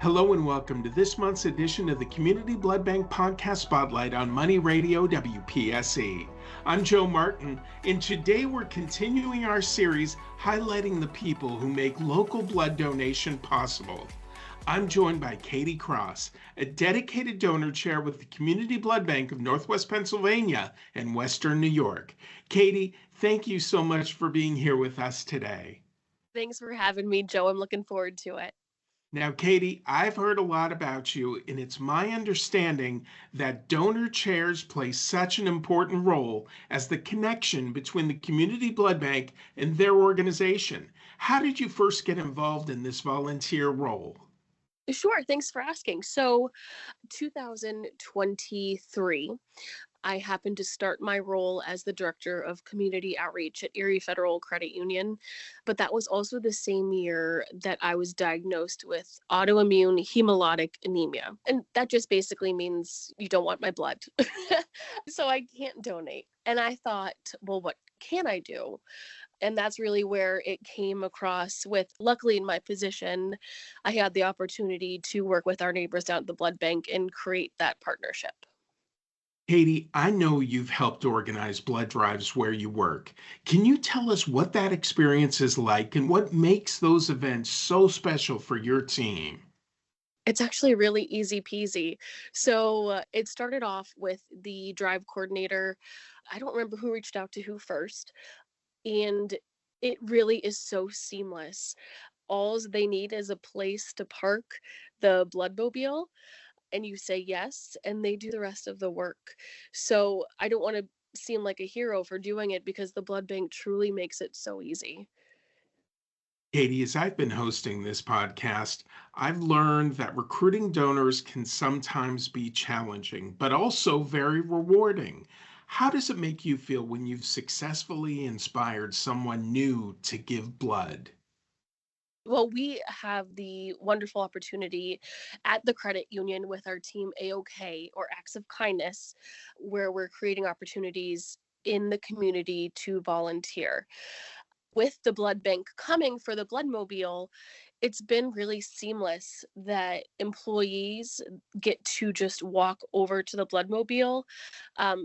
Hello and welcome to this month's edition of the Community Blood Bank Podcast Spotlight on Money Radio WPSE. I'm Joe Martin, and today we're continuing our series highlighting the people who make local blood donation possible. I'm joined by Katey Cross, a dedicated donor chair with the Community Blood Bank of Northwest Pennsylvania and Western New York. Katey, thank you so much for being here with us today. Thanks for having me, Joe. I'm looking forward to it. Now, Katey, I've heard a lot about you, and it's my understanding that donor chairs play such an important role as the connection between the Community Blood Bank and their organization. How did you first get involved in this volunteer role? Sure, thanks for asking. So, 2023, I happened to start my role as the Director of Community Outreach at Erie Federal Credit Union, but that was also the same year that I was diagnosed with autoimmune hemolytic anemia. And that just basically means you don't want my blood. So I can't donate. And I thought, well, what can I do? And that's really where it came across with, luckily in my position, I had the opportunity to work with our neighbors down at the blood bank and create that partnership. Katey, I know you've helped organize blood drives where you work. Can you tell us what that experience is like and what makes those events so special for your team? It's actually really easy peasy. So it started off with the drive coordinator. I don't remember who reached out to who first. And it really is so seamless. All they need is a place to park the bloodmobile, and you say yes, and they do the rest of the work. So I don't want to seem like a hero for doing it because the blood bank truly makes it so easy. Katey, as I've been hosting this podcast, I've learned that recruiting donors can sometimes be challenging, but also very rewarding. How does it make you feel when you've successfully inspired someone new to give blood? Well, we have the wonderful opportunity at the credit union with our team AOK, or Acts of Kindness, where we're creating opportunities in the community to volunteer. With the blood bank coming for the bloodmobile, it's been really seamless that employees get to just walk over to the bloodmobile.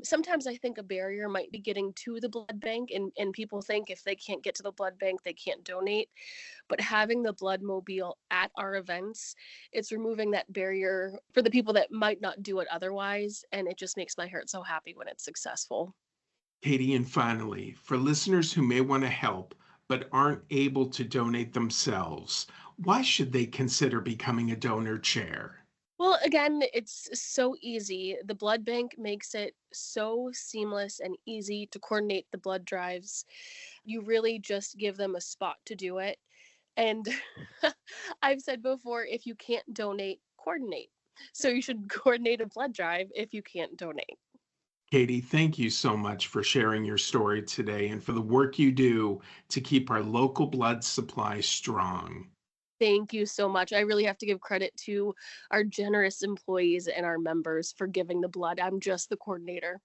Sometimes I think a barrier might be getting to the blood bank, and people think if they can't get to the blood bank, they can't donate. But having the bloodmobile at our events, it's removing that barrier for the people that might not do it otherwise, and it just makes my heart so happy when it's successful. Katey, and finally, for listeners who may want to help but aren't able to donate themselves, why should they consider becoming a donor chair? Well, again, it's so easy. The blood bank makes it so seamless and easy to coordinate the blood drives. You really just give them a spot to do it. And I've said before, if you can't donate, coordinate. So you should coordinate a blood drive if you can't donate. Katey, thank you so much for sharing your story today and for the work you do to keep our local blood supply strong. Thank you so much. I really have to give credit to our generous employees and our members for giving the blood. I'm just the coordinator.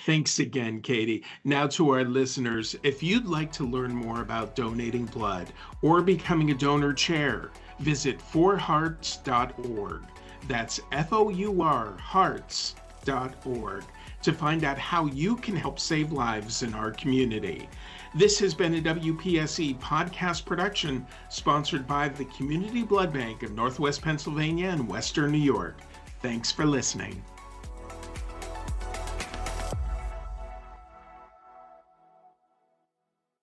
Thanks again, Katey. Now to our listeners, if you'd like to learn more about donating blood or becoming a donor chair, visit forhearts.org. That's FOUR hearts.org to find out how you can help save lives in our community. This has been a WPSE podcast production sponsored by the Community Blood Bank of Northwest Pennsylvania and Western New York. Thanks for listening.